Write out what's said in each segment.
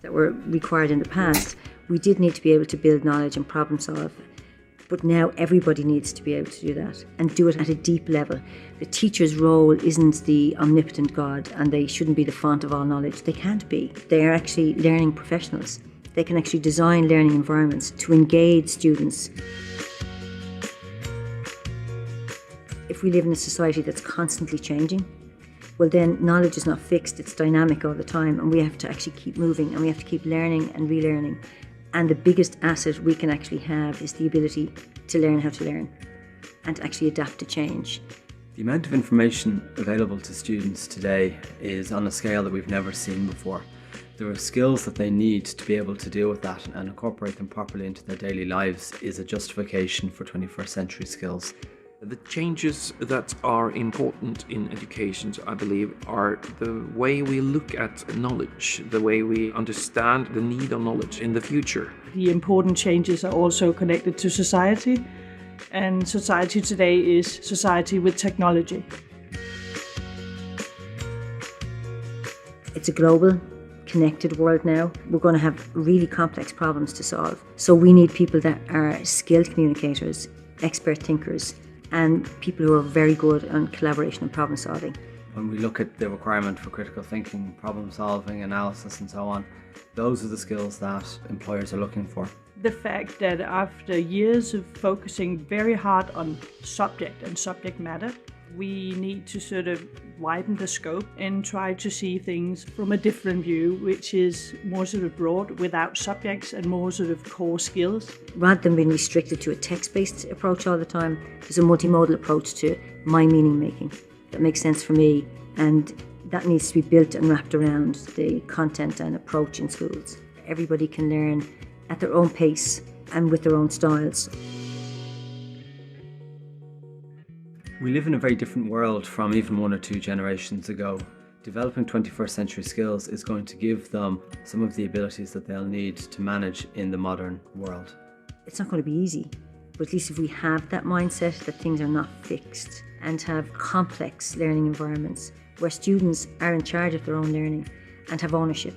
that were required in the past. We did need to be able to build knowledge and problem solve, but now everybody needs to be able to do that and do it at a deep level. The teacher's role isn't the omnipotent God, and they shouldn't be the font of all knowledge. They can't be. They are actually learning professionals. They can actually design learning environments to engage students. If we live in a society that's constantly changing, well then knowledge is not fixed, it's dynamic all the time, and we have to actually keep moving and we have to keep learning and relearning. And the biggest asset we can actually have is the ability to learn how to learn and to actually adapt to change. The amount of information available to students today is on a scale that we've never seen before. There are skills that they need to be able to deal with that and incorporate them properly into their daily lives is a justification for 21st century skills. The changes that are important in education, I believe, are the way we look at knowledge, the way we understand the need of knowledge in the future. The important changes are also connected to society, and society today is society with technology. It's a global, connected world now. We're going to have really complex problems to solve. So we need people that are skilled communicators, expert thinkers, and people who are very good on collaboration and problem solving. When we look at the requirement for critical thinking, problem solving, analysis and so on, those are the skills that employers are looking for. The fact that after years of focusing very hard on subject and subject matter, we need to sort of widen the scope and try to see things from a different view, which is more sort of broad without subjects and more sort of core skills. Rather than being restricted to a text-based approach all the time, there's a multimodal approach to my meaning making that makes sense for me, and that needs to be built and wrapped around the content and approach in schools. Everybody can learn at their own pace and with their own styles. We live in a very different world from even 1 or 2 generations ago. Developing 21st century skills is going to give them some of the abilities that they'll need to manage in the modern world. It's not going to be easy, but at least if we have that mindset that things are not fixed and have complex learning environments where students are in charge of their own learning and have ownership,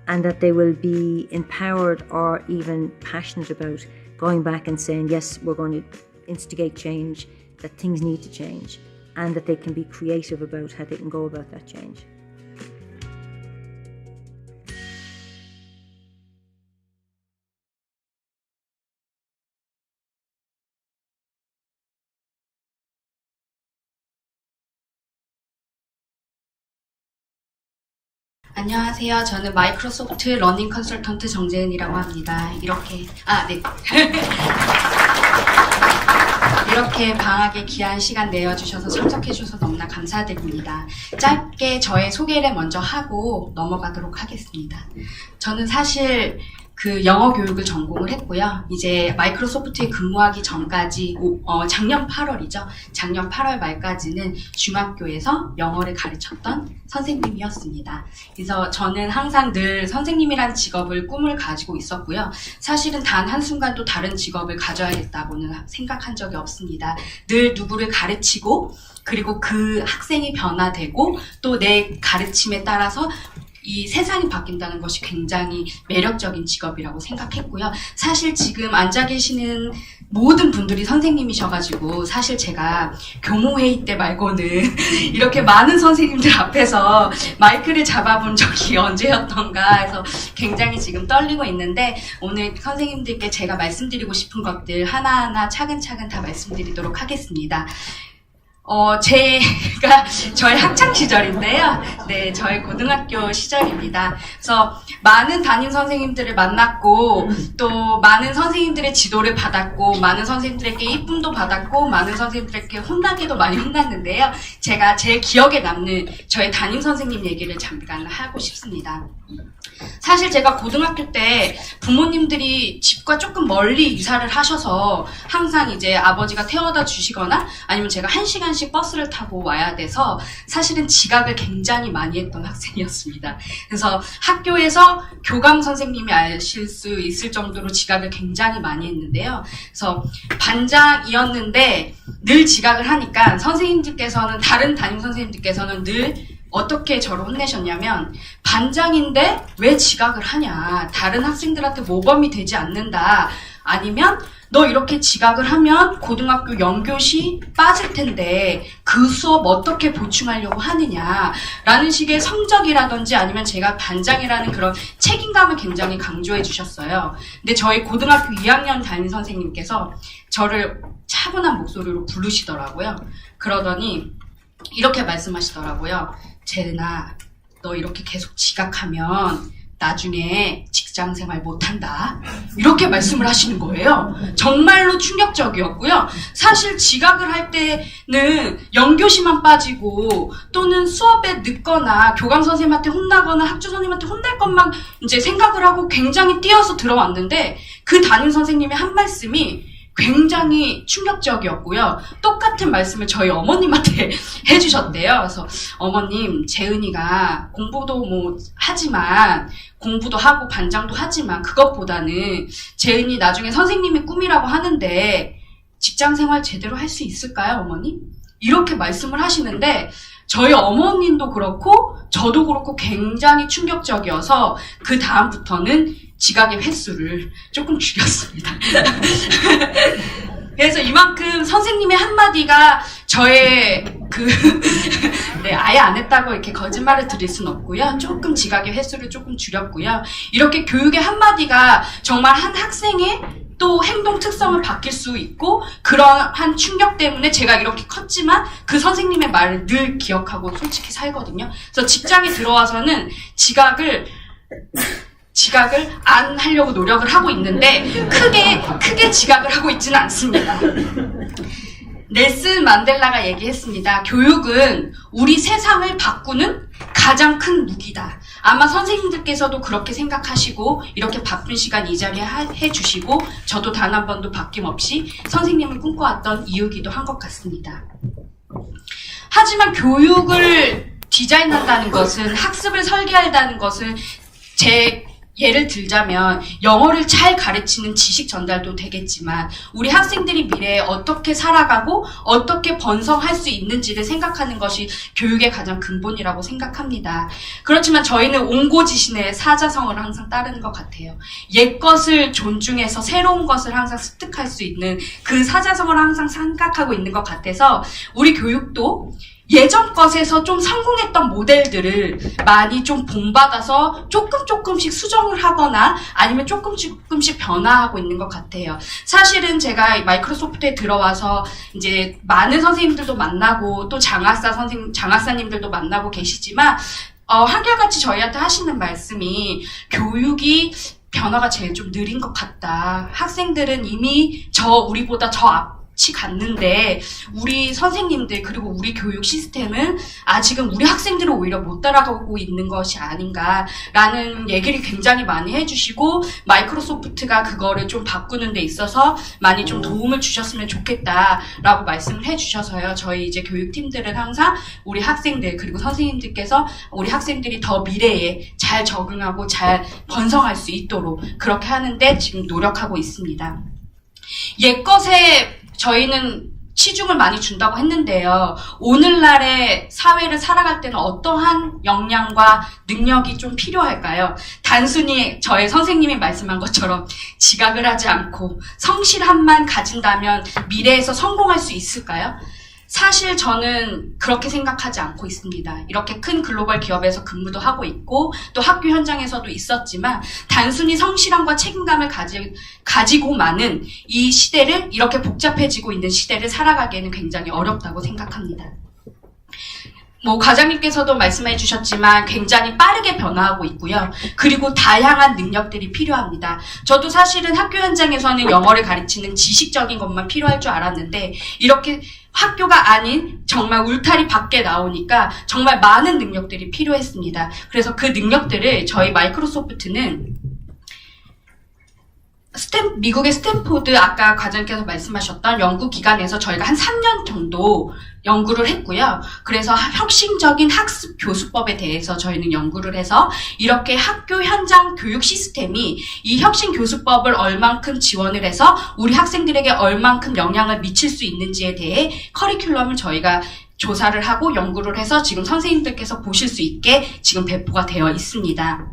and that they will be empowered or even passionate about going back and saying, yes, we're going to instigate change, that things need to change, and that they can be creative about how they can go about that change. 안녕하세요. 저는 마이크로소프트 러닝 컨설턴트 정재은이라고 합니다. 이렇게 방학에 귀한 시간 내어주셔서 참석해주셔서 너무나 감사드립니다. 짧게 저의 소개를 먼저 하고 넘어가도록 하겠습니다. 저는 사실 영어 교육을 전공을 했고요. 이제 마이크로소프트에 근무하기 전까지 작년 8월이죠. 작년 8월 말까지는 중학교에서 영어를 가르쳤던 선생님이었습니다. 그래서 저는 항상 늘 선생님이라는 직업을 꿈을 가지고 있었고요. 사실은 단 한순간도 다른 직업을 가져야겠다고는 생각한 적이 없습니다. 늘 누구를 가르치고 그리고 그 학생이 변화되고 또 내 가르침에 따라서 이 세상이 바뀐다는 것이 굉장히 매력적인 직업이라고 생각했고요. 사실 지금 앉아 계시는 모든 분들이 선생님이셔가지고 사실 제가 교모회의 때 말고는 이렇게 많은 선생님들 앞에서 마이크를 잡아본 적이 언제였던가 해서 굉장히 지금 떨리고 있는데 오늘 선생님들께 제가 말씀드리고 싶은 것들 하나하나 차근차근 다 말씀드리도록 하겠습니다. 제가 저의 학창 시절인데요. 네, 저의 고등학교 시절입니다. 그래서 많은 담임 선생님들을 만났고 또 많은 선생님들의 지도를 받았고 많은 선생님들에게 이쁨도 받았고 많은 선생님들에게 혼나기도 많이 혼났는데요. 제가 제일 기억에 남는 저의 담임 선생님 얘기를 잠깐 하고 싶습니다. 사실 제가 고등학교 때 부모님들이 집과 조금 멀리 이사를 하셔서 항상 이제 아버지가 태워다 주시거나 아니면 제가 1시간씩 버스를 타고 와야 돼서 사실은 지각을 굉장히 많이 했던 학생이었습니다. 그래서 학교에서 교감 선생님이 아실 수 있을 정도로 지각을 굉장히 많이 했는데요. 그래서 반장이었는데 늘 지각을 하니까 선생님들께서는 다른 담임 선생님들께서는 늘 어떻게 저를 혼내셨냐면 반장인데 왜 지각을 하냐. 다른 학생들한테 모범이 되지 않는다. 아니면 너 이렇게 지각을 하면 고등학교 영교시 빠질 텐데 그 수업 어떻게 보충하려고 하느냐 라는 식의 성적이라든지 아니면 제가 반장이라는 그런 책임감을 굉장히 강조해 주셨어요. 근데 저희 고등학교 2학년 담임 선생님께서 저를 차분한 목소리로 부르시더라고요. 그러더니 이렇게 말씀하시더라고요. 재은아, 너 이렇게 계속 지각하면 나중에 직장생활 못한다. 이렇게 말씀을 하시는 거예요. 정말로 충격적이었고요. 사실 지각을 할 때는 영교시만 빠지고 또는 수업에 늦거나 교감 선생님한테 혼나거나 학주 선생님한테 혼날 것만 이제 생각을 하고 굉장히 뛰어서 들어왔는데 그 담임 선생님의 한 말씀이 굉장히 충격적이었고요. 똑같은 말씀을 저희 어머님한테 해주셨대요. 그래서 어머님, 재은이가 공부도 뭐 하지만 공부도 하고 반장도 하지만 그것보다는 재은이 나중에 선생님의 꿈이라고 하는데 직장생활 제대로 할 수 있을까요, 어머니? 이렇게 말씀을 하시는데 저희 어머님도 그렇고 저도 그렇고 굉장히 충격적이어서 그 다음부터는 지각의 횟수를 조금 줄였습니다. 그래서 이만큼 선생님의 한마디가 저의 네, 아예 안 했다고 이렇게 거짓말을 드릴 순 없고요. 조금 지각의 횟수를 조금 줄였고요. 이렇게 교육의 한마디가 정말 한 학생의 또 행동 특성을 바뀔 수 있고 그러한 충격 때문에 제가 이렇게 컸지만 그 선생님의 말을 늘 기억하고 솔직히 살거든요. 그래서 직장에 들어와서는 지각을 안 하려고 노력을 하고 있는데 크게 지각을 하고 있지는 않습니다. 넬슨 만델라가 얘기했습니다. 교육은 우리 세상을 바꾸는 가장 큰 무기다. 아마 선생님들께서도 그렇게 생각하시고 이렇게 바쁜 시간 이 자리에 해주시고 저도 단 한 번도 바뀜없이 선생님을 꿈꿔왔던 이유기도 한 것 같습니다. 하지만 교육을 디자인한다는 것은 학습을 설계한다는 것은 예를 들자면 영어를 잘 가르치는 지식 전달도 되겠지만 우리 학생들이 미래에 어떻게 살아가고 어떻게 번성할 수 있는지를 생각하는 것이 교육의 가장 근본이라고 생각합니다. 그렇지만 저희는 옹고지신의 사자성어를 항상 따르는 것 같아요. 옛것을 존중해서 새로운 것을 항상 습득할 수 있는 그 사자성어를 항상 생각하고 있는 것 같아서 우리 교육도 예전 것에서 좀 성공했던 모델들을 많이 좀 본받아서 조금씩 수정을 하거나 아니면 조금씩 변화하고 있는 것 같아요. 사실은 제가 마이크로소프트에 들어와서 이제 많은 선생님들도 만나고 또 장학사님들도 만나고 계시지만 한결같이 저희한테 하시는 말씀이 교육이 변화가 제일 좀 느린 것 같다. 학생들은 이미 우리보다 저 앞 갔는데 우리 선생님들 그리고 우리 교육 시스템은 아직은 우리 학생들을 오히려 못 따라가고 있는 것이 아닌가라는 얘기를 굉장히 많이 해주시고 마이크로소프트가 그거를 좀 바꾸는 데 있어서 많이 좀 도움을 주셨으면 좋겠다라고 말씀을 해주셔서요. 저희 이제 교육팀들은 항상 우리 학생들 그리고 선생님들께서 우리 학생들이 더 미래에 잘 적응하고 잘 번성할 수 있도록 그렇게 하는데 지금 노력하고 있습니다. 옛것에 저희는 치중을 많이 준다고 했는데요. 오늘날의 사회를 살아갈 때는 어떠한 역량과 능력이 좀 필요할까요? 단순히 저의 선생님이 말씀한 것처럼 지각을 하지 않고 성실함만 가진다면 미래에서 성공할 수 있을까요? 사실 저는 그렇게 생각하지 않고 있습니다. 이렇게 큰 글로벌 기업에서 근무도 하고 있고 또 학교 현장에서도 있었지만 단순히 성실함과 책임감을 가지고만은 이 시대를 이렇게 복잡해지고 있는 시대를 살아가기에는 굉장히 어렵다고 생각합니다. 과장님께서도 말씀해 주셨지만 굉장히 빠르게 변화하고 있고요. 그리고 다양한 능력들이 필요합니다. 저도 사실은 학교 현장에서는 영어를 가르치는 지식적인 것만 필요할 줄 알았는데 이렇게 학교가 아닌 정말 울타리 밖에 나오니까 정말 많은 능력들이 필요했습니다. 그래서 그 능력들을 저희 마이크로소프트는 미국의 스탠포드 아까 과장님께서 말씀하셨던 연구기관에서 저희가 한 3년 정도 연구를 했고요. 그래서 혁신적인 학습 교수법에 대해서 저희는 연구를 해서 이렇게 학교 현장 교육 시스템이 이 혁신 교수법을 얼만큼 지원을 해서 우리 학생들에게 얼만큼 영향을 미칠 수 있는지에 대해 커리큘럼을 저희가 조사를 하고 연구를 해서 지금 선생님들께서 보실 수 있게 지금 배포가 되어 있습니다.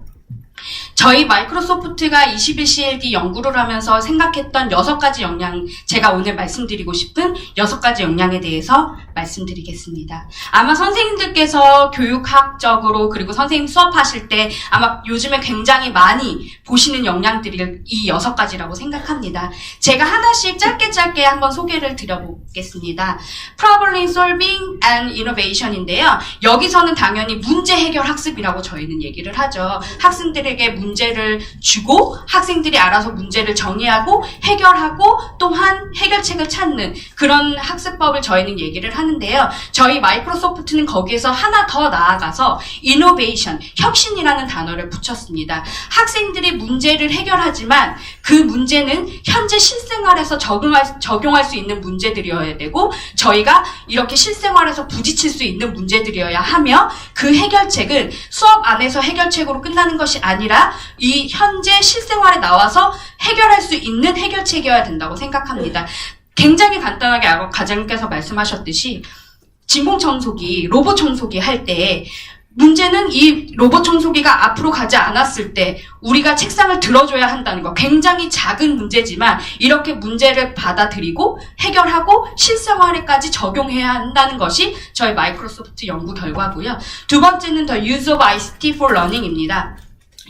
저희 마이크로소프트가 21CLD 연구를 하면서 생각했던 6가지 역량, 제가 오늘 말씀드리고 싶은 6가지 역량에 대해서 말씀드리겠습니다. 아마 선생님들께서 교육학적으로 그리고 선생님 수업하실 때 아마 요즘에 굉장히 많이 보시는 역량들이 이 6가지라고 생각합니다. 제가 하나씩 짧게 한번 소개를 드려보겠습니다. Problem Solving and Innovation인데요. 여기서는 당연히 문제 해결 학습이라고 저희는 얘기를 하죠. 학생들에게 문제를 주고 학생들이 알아서 문제를 정의하고 해결하고 또한 해결책을 찾는 그런 학습법을 저희는 얘기를 하는데요. 저희 마이크로소프트는 거기에서 하나 더 나아가서 innovation, 혁신이라는 단어를 붙였습니다. 학생들이 문제를 해결하지만 그 문제는 현재 실생활에서 적용할 수 있는 문제들이어야 되고 저희가 이렇게 실생활에서 부딪힐 수 있는 문제들이어야 하며 그 해결책은 수업 안에서 해결책으로 끝나는 것이 아니라 이 현재 실생활에 나와서 해결할 수 있는 해결책이어야 된다고 생각합니다. 굉장히 간단하게 아까 과장님께서 말씀하셨듯이 진공 청소기, 로봇 청소기 할 때 문제는 이 로봇 청소기가 앞으로 가지 않았을 때 우리가 책상을 들어줘야 한다는 거. 굉장히 작은 문제지만 이렇게 문제를 받아들이고 해결하고 실생활에까지 적용해야 한다는 것이 저희 마이크로소프트 연구 결과고요. 두 번째는 The Use of ICT for Learning입니다.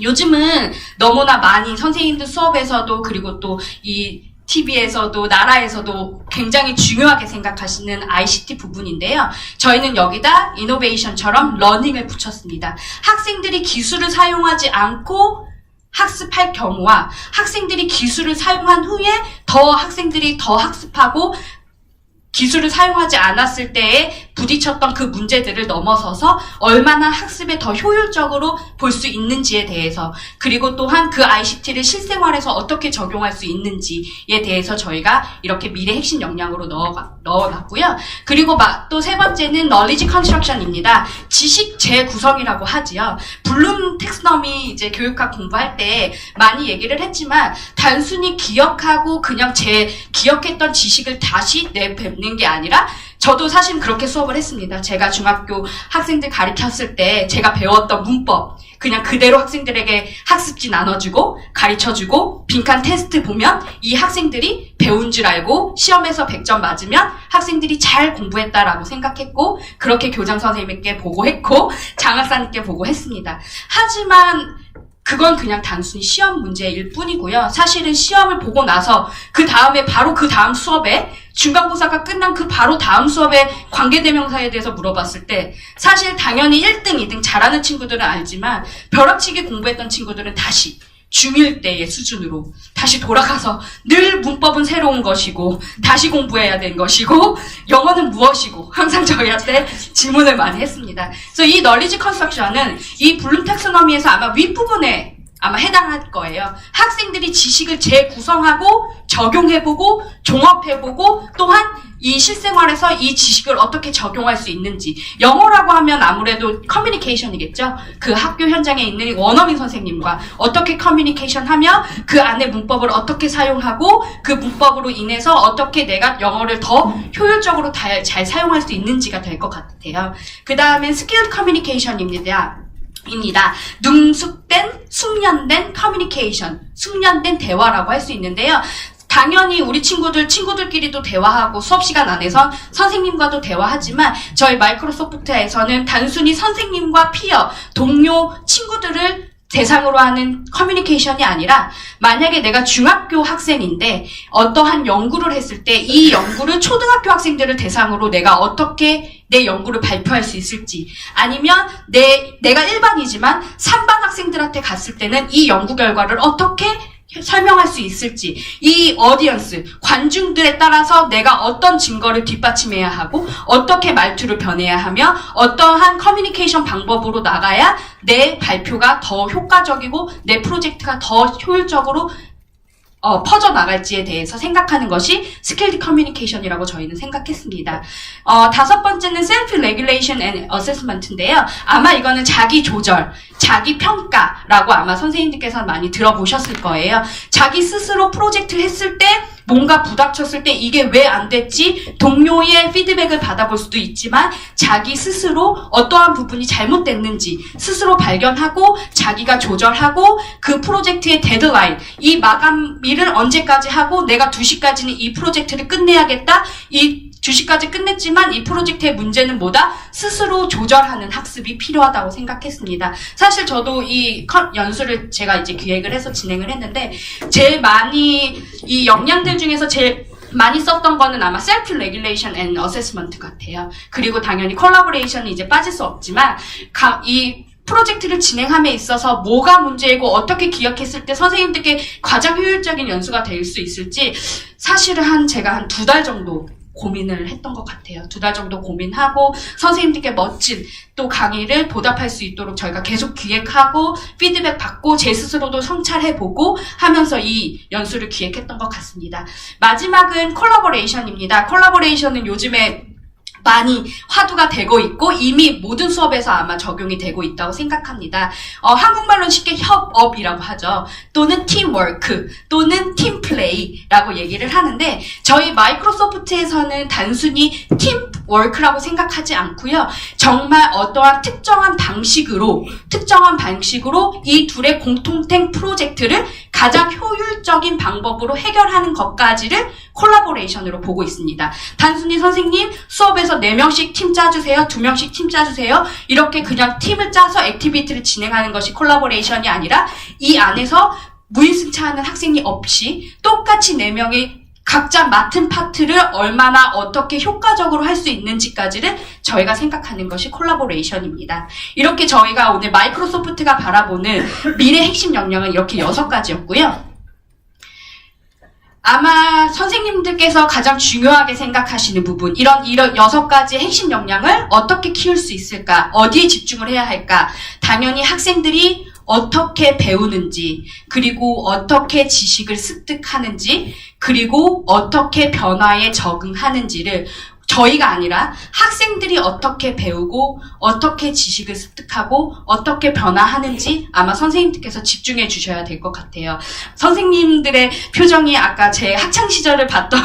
요즘은 너무나 많이 선생님들 수업에서도 그리고 또 이 TV에서도 나라에서도 굉장히 중요하게 생각하시는 ICT 부분인데요. 저희는 여기다 이노베이션처럼 러닝을 붙였습니다. 학생들이 기술을 사용하지 않고 학습할 경우와 학생들이 기술을 사용한 후에 학생들이 더 학습하고 기술을 사용하지 않았을 때에 부딪혔던 그 문제들을 넘어서서 얼마나 학습에 더 효율적으로 볼 수 있는지에 대해서 그리고 또한 그 ICT를 실생활에서 어떻게 적용할 수 있는지에 대해서 저희가 이렇게 미래 핵심 역량으로 넣어놨고요. 그리고 또 세 번째는 Knowledge Construction입니다. 지식 재구성이라고 하지요. 블룸 텍스너미 이제 교육학 공부할 때 많이 얘기를 했지만 단순히 기억하고 그냥 기억했던 지식을 다시 내뱉는 게 아니라 저도 사실 그렇게 수업을 했습니다. 제가 중학교 학생들 가르쳤을 때 제가 배웠던 문법 그냥 그대로 학생들에게 학습지 나눠주고 가르쳐주고 빈칸 테스트 보면 이 학생들이 배운 줄 알고 시험에서 100점 맞으면 학생들이 잘 공부했다라고 생각했고 그렇게 교장 선생님께 보고했고 장학사님께 보고했습니다. 하지만 그건 그냥 단순히 시험 문제일 뿐이고요. 사실은 시험을 보고 나서 그 다음에 바로 그 다음 수업에 중간고사가 끝난 그 바로 다음 수업에 관계대명사에 대해서 물어봤을 때 사실 당연히 1등, 2등 잘하는 친구들은 알지만 벼락치기 공부했던 친구들은 다시 중1 때의 수준으로 다시 돌아가서 늘 문법은 새로운 것이고 다시 공부해야 되는 것이고 영어는 무엇이고 항상 저희한테 질문을 많이 했습니다. 그래서 이 널리지 컨스트럭션은 이 블룸 텍소노미에서 아마 윗부분에 아마 해당할 거예요. 학생들이 지식을 재구성하고 적용해보고 종합해보고 또한 이 실생활에서 이 지식을 어떻게 적용할 수 있는지 영어라고 하면 아무래도 커뮤니케이션이겠죠. 그 학교 현장에 있는 원어민 선생님과 어떻게 커뮤니케이션하며 그 안에 문법을 어떻게 사용하고 그 문법으로 인해서 어떻게 내가 영어를 더 효율적으로 잘 사용할 수 있는지가 될 것 같아요. 그 다음엔 스킬드 커뮤니케이션입니다. 능숙된, 숙련된 커뮤니케이션, 숙련된 대화라고 할 수 있는데요. 당연히 우리 친구들끼리도 대화하고 수업 시간 안에서 선생님과도 대화하지만 저희 마이크로소프트에서는 단순히 선생님과 피어, 동료, 친구들을 대상으로 하는 커뮤니케이션이 아니라 만약에 내가 중학교 학생인데 어떠한 연구를 했을 때 이 연구를 초등학교 학생들을 대상으로 내가 어떻게 내 연구를 발표할 수 있을지 아니면 내가 1반이지만 3반 학생들한테 갔을 때는 이 연구 결과를 어떻게 설명할 수 있을지 이 어디언스, 관중들에 따라서 내가 어떤 증거를 뒷받침해야 하고 어떻게 말투를 변해야 하며 어떠한 커뮤니케이션 방법으로 나가야 내 발표가 더 효과적이고 내 프로젝트가 더 효율적으로 퍼져나갈지에 대해서 생각하는 것이 스킬드 커뮤니케이션이라고 저희는 생각했습니다. 다섯 번째는 셀프 레귤레이션 앤 어세스먼트인데요. 아마 이거는 자기 조절, 자기 평가라고 아마 선생님들께서 많이 들어보셨을 거예요. 자기 스스로 프로젝트를 했을 때 뭔가 부닥쳤을 때 이게 왜 안 됐지? 동료의 피드백을 받아볼 수도 있지만 자기 스스로 어떠한 부분이 잘못됐는지 스스로 발견하고 자기가 조절하고 그 프로젝트의 데드라인, 이 마감일을 언제까지 하고 내가 2시까지는 이 프로젝트를 끝내야겠다. 이 2시까지 끝냈지만 이 프로젝트의 문제는 뭐다? 스스로 조절하는 학습이 필요하다고 생각했습니다. 사실 저도 이 연수를 제가 이제 기획을 해서 진행을 했는데 제일 많이 이 역량들 중에서 제일 많이 썼던 거는 아마 셀프 레귤레이션 앤 어세스먼트 같아요. 그리고 당연히 콜라보레이션이 이제 빠질 수 없지만 이 프로젝트를 진행함에 있어서 뭐가 문제이고 어떻게 기억했을 때 선생님들께 가장 효율적인 연수가 될 수 있을지 사실은 제가 한 2달 정도 고민을 했던 것 같아요. 2달 정도 고민하고 선생님들께 멋진 또 강의를 보답할 수 있도록 저희가 계속 기획하고 피드백 받고 제 스스로도 성찰해보고 하면서 이 연수를 기획했던 것 같습니다. 마지막은 콜라보레이션입니다. 콜라보레이션은 요즘에 많이 화두가 되고 있고 이미 모든 수업에서 아마 적용이 되고 있다고 생각합니다. 한국말로는 쉽게 협업이라고 하죠. 또는 팀워크, 또는 팀플레이라고 얘기를 하는데 저희 마이크로소프트에서는 단순히 팀워크라고 생각하지 않고요. 정말 어떠한 특정한 방식으로 이 둘의 공통된 프로젝트를 가장 효율적인 방법으로 해결하는 것까지를 콜라보레이션으로 보고 있습니다. 단순히 선생님 수업에서 4명씩 팀 짜주세요. 2명씩 팀 짜주세요. 이렇게 그냥 팀을 짜서 액티비티를 진행하는 것이 콜라보레이션이 아니라 이 안에서 무임승차하는 학생이 없이 똑같이 4명이 각자 맡은 파트를 얼마나 어떻게 효과적으로 할 수 있는지까지를 저희가 생각하는 것이 콜라보레이션입니다. 이렇게 저희가 오늘 마이크로소프트가 바라보는 미래 핵심 역량은 이렇게 6가지였고요. 아마 선생님들께서 가장 중요하게 생각하시는 부분, 이런 6가지 핵심 역량을 어떻게 키울 수 있을까? 어디에 집중을 해야 할까? 당연히 학생들이 어떻게 배우는지, 그리고 어떻게 지식을 습득하는지, 그리고 어떻게 변화에 적응하는지를 저희가 아니라 학생들이 어떻게 배우고 어떻게 지식을 습득하고 어떻게 변화하는지 아마 선생님들께서 집중해 주셔야 될 것 같아요. 선생님들의 표정이 아까 제 학창시절을 봤던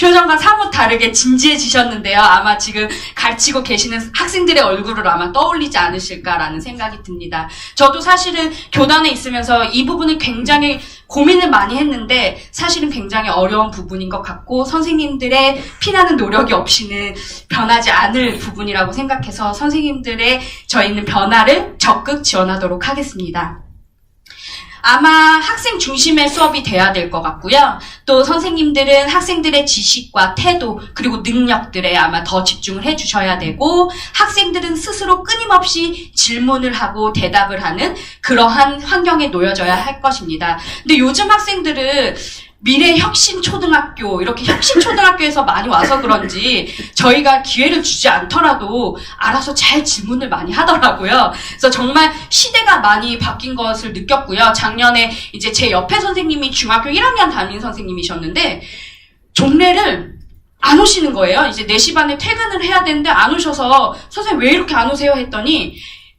표정과 사뭇 다르게 진지해지셨는데요. 아마 지금 가르치고 계시는 학생들의 얼굴을 아마 떠올리지 않으실까라는 생각이 듭니다. 저도 사실은 교단에 있으면서 이 부분을 굉장히 고민을 많이 했는데 사실은 굉장히 어려운 부분인 것 같고 선생님들의 피나는 노력이 없이는 변하지 않을 부분이라고 생각해서 선생님들의 저희는 변화를 적극 지원하도록 하겠습니다. 아마 학생 중심의 수업이 돼야 될 것 같고요. 또 선생님들은 학생들의 지식과 태도 그리고 능력들에 아마 더 집중을 해주셔야 되고 학생들은 스스로 끊임없이 질문을 하고 대답을 하는 그러한 환경에 놓여져야 할 것입니다. 근데 요즘 학생들은 미래 혁신초등학교, 이렇게 혁신초등학교에서 많이 와서 그런지 저희가 기회를 주지 않더라도 알아서 잘 질문을 많이 하더라고요. 그래서 정말 시대가 많이 바뀐 것을 느꼈고요. 작년에 이제 제 옆에 선생님이 중학교 1학년 담임 선생님이셨는데 종례를 안 오시는 거예요. 이제 4시 반에 퇴근을 해야 되는데 안 오셔서 선생님 왜 이렇게 안 오세요? 했더니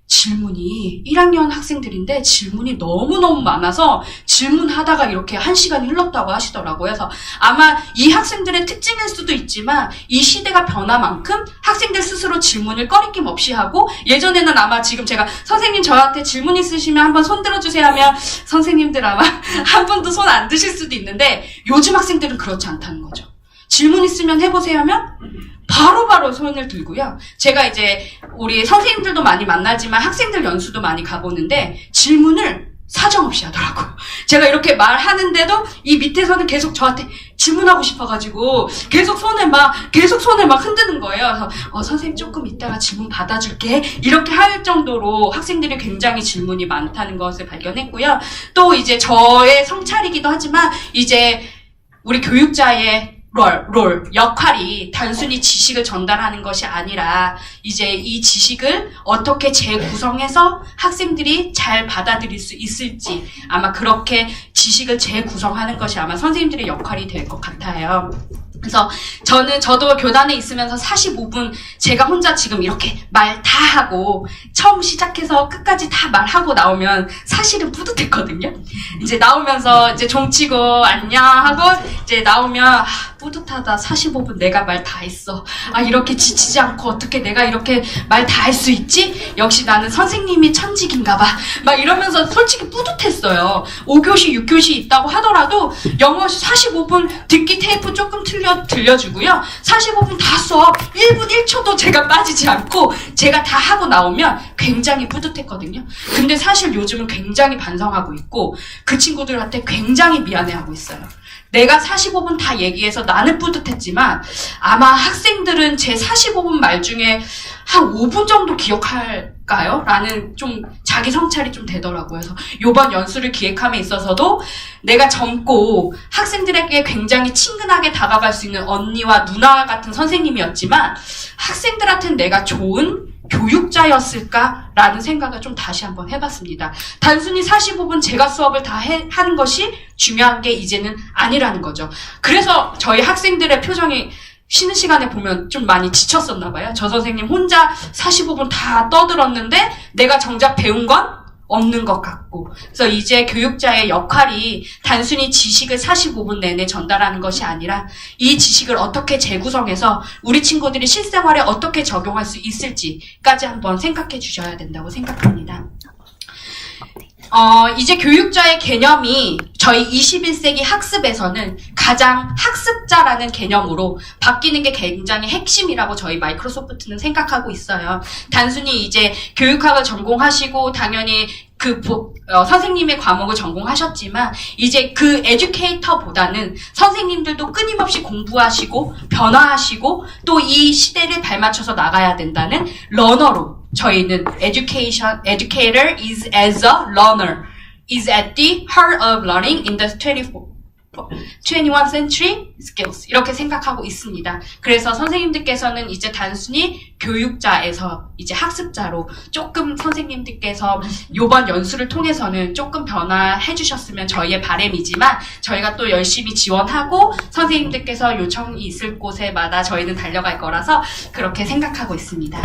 질문이 1학년 학생들인데 질문이 너무너무 많아서 질문하다가 이렇게 1시간이 흘렀다고 하시더라고요. 그래서 아마 이 학생들의 특징일 수도 있지만 이 시대가 변화만큼 학생들 스스로 질문을 꺼리낌 없이 하고 예전에는 아마 지금 제가 선생님 저한테 질문 있으시면 한번 손 들어주세요 하면 선생님들 아마 한 분도 손 안 드실 수도 있는데 요즘 학생들은 그렇지 않다는 거죠. 질문 있으면 해보세요 하면 바로바로 손을 들고요. 제가 이제 우리 선생님들도 많이 만나지만 학생들 연수도 많이 가보는데 질문을 사정없이 하더라고요. 제가 이렇게 말하는데도 이 밑에서는 계속 저한테 질문하고 싶어가지고 계속 손을 막 흔드는 거예요. 그래서 선생님 조금 이따가 질문 받아줄게 이렇게 할 정도로 학생들이 굉장히 질문이 많다는 것을 발견했고요. 또 이제 저의 성찰이기도 하지만 이제 우리 교육자의 역할이 단순히 지식을 전달하는 것이 아니라 이제 이 지식을 어떻게 재구성해서 학생들이 잘 받아들일 수 있을지 아마 그렇게 지식을 재구성하는 것이 아마 선생님들의 역할이 될 것 같아요. 그래서 저도 교단에 있으면서 45분 제가 혼자 지금 이렇게 말 다 하고 처음 시작해서 끝까지 다 말하고 나오면 사실은 뿌듯했거든요. 이제 나오면서 이제 종치고 안녕 하고 이제 나오면 뿌듯하다. 45분 내가 말 다 했어. 이렇게 지치지 않고 어떻게 내가 이렇게 말 다 할 수 있지? 역시 나는 선생님이 천직인가 봐. 막 이러면서 솔직히 뿌듯했어요. 5교시, 6교시 있다고 하더라도 영어 45분 듣기 테이프 조금 들려주고요. 45분 다 수업 1분 1초도 제가 빠지지 않고 제가 다 하고 나오면 굉장히 뿌듯했거든요. 근데 사실 요즘은 굉장히 반성하고 있고 그 친구들한테 굉장히 미안해하고 있어요. 내가 45분 다 얘기해서 나는 뿌듯했지만 아마 학생들은 제 45분 말 중에 한 5분 정도 기억할까요? 라는 좀 자기 성찰이 좀 되더라고요. 그래서 이번 연수를 기획함에 있어서도 내가 젊고 학생들에게 굉장히 친근하게 다가갈 수 있는 언니와 누나 같은 선생님이었지만 학생들한테는 내가 좋은 교육자였을까라는 생각을 좀 다시 한번 해봤습니다. 단순히 45분 제가 수업을 다 하는 것이 중요한 게 이제는 아니라는 거죠. 그래서 저희 학생들의 표정이 쉬는 시간에 보면 좀 많이 지쳤었나 봐요. 저 선생님 혼자 45분 다 떠들었는데 내가 정작 배운 건 없는 것 같고. 그래서 이제 교육자의 역할이 단순히 지식을 45분 내내 전달하는 것이 아니라 이 지식을 어떻게 재구성해서 우리 친구들이 실생활에 어떻게 적용할 수 있을지까지 한번 생각해 주셔야 된다고 생각합니다. 이제 교육자의 개념이 저희 21세기 학습에서는 가장 학습자라는 개념으로 바뀌는 게 굉장히 핵심이라고 저희 마이크로소프트는 생각하고 있어요. 단순히 이제 교육학을 전공하시고 당연히 선생님의 과목을 전공하셨지만 이제 그 에듀케이터보다는 선생님들도 끊임없이 공부하시고 변화하시고 또 이 시대를 발맞춰서 나가야 된다는 러너로 저희는 educator is as a learner is at the heart of learning in the 21st century skills 이렇게 생각하고 있습니다. 그래서 선생님들께서는 이제 단순히 교육자에서 이제 학습자로 조금 선생님들께서 이번 연수를 통해서는 조금 변화해 주셨으면 저희의 바람이지만 저희가 또 열심히 지원하고 선생님들께서 요청이 있을 곳에마다 저희는 달려갈 거라서 그렇게 생각하고 있습니다.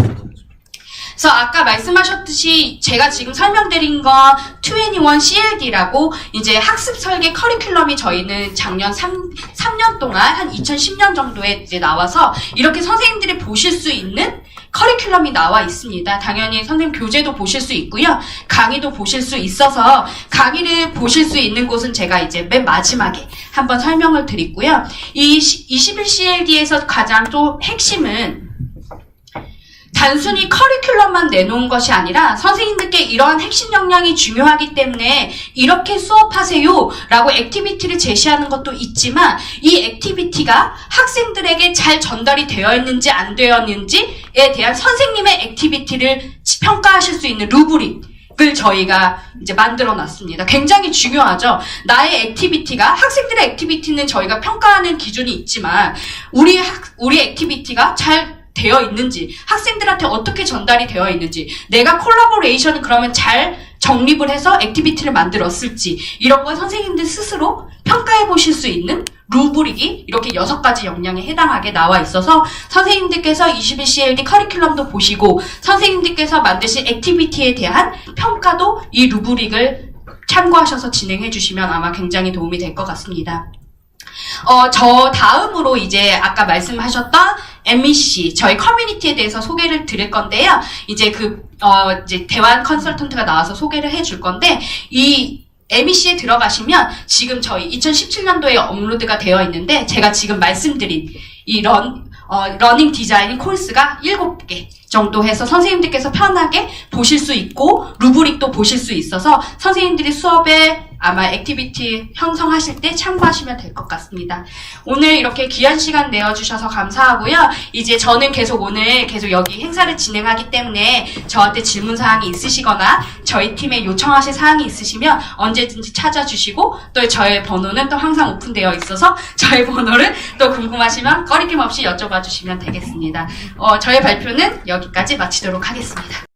그래서 아까 말씀하셨듯이 제가 지금 설명드린 건 21CLD라고 이제 학습 설계 커리큘럼이 저희는 작년 3년 동안 한 2010년 정도에 이제 나와서 이렇게 선생님들이 보실 수 있는 커리큘럼이 나와 있습니다. 당연히 선생님 교재도 보실 수 있고요. 강의도 보실 수 있어서 강의를 보실 수 있는 곳은 제가 이제 맨 마지막에 한번 설명을 드리고요. 이 21CLD에서 가장 또 핵심은 단순히 커리큘럼만 내놓은 것이 아니라 선생님들께 이러한 핵심 역량이 중요하기 때문에 이렇게 수업하세요 라고 액티비티를 제시하는 것도 있지만 이 액티비티가 학생들에게 잘 전달이 되어 있는지 안 되었는지에 대한 선생님의 액티비티를 평가하실 수 있는 루브릭을 저희가 이제 만들어 놨습니다. 굉장히 중요하죠. 나의 액티비티가, 학생들의 액티비티는 저희가 평가하는 기준이 있지만 우리 액티비티가 잘 되어 있는지, 학생들한테 어떻게 전달이 되어 있는지, 내가 콜라보레이션을 그러면 잘 정립을 해서 액티비티를 만들었을지 이런 걸 선생님들 스스로 평가해 보실 수 있는 루브릭이 이렇게 6가지 역량에 해당하게 나와 있어서 선생님들께서 21CLD 커리큘럼도 보시고 선생님들께서 만드신 액티비티에 대한 평가도 이 루브릭을 참고하셔서 진행해 주시면 아마 굉장히 도움이 될 것 같습니다. 저 다음으로 이제 아까 말씀하셨던 MEC, 저희 커뮤니티에 대해서 소개를 드릴 건데요. 이제 이제 대환 컨설턴트가 나와서 소개를 해줄 건데, 이 MEC에 들어가시면 지금 저희 2017년도에 업로드가 되어 있는데, 제가 지금 말씀드린 이 러닝 디자인 코र्스가 7개 정도 해서 선생님들께서 편하게 보실 수 있고, 루브릭도 보실 수 있어서 선생님들이 수업에 아마 액티비티 형성하실 때 참고하시면 될 것 같습니다. 오늘 이렇게 귀한 시간 내어주셔서 감사하고요. 이제 저는 오늘 계속 여기 행사를 진행하기 때문에 저한테 질문사항이 있으시거나 저희 팀에 요청하실 사항이 있으시면 언제든지 찾아주시고 또 저의 번호는 또 항상 오픈되어 있어서 저의 번호를 또 궁금하시면 꺼리낌 없이 여쭤봐 주시면 되겠습니다. 저의 발표는 여기까지 마치도록 하겠습니다.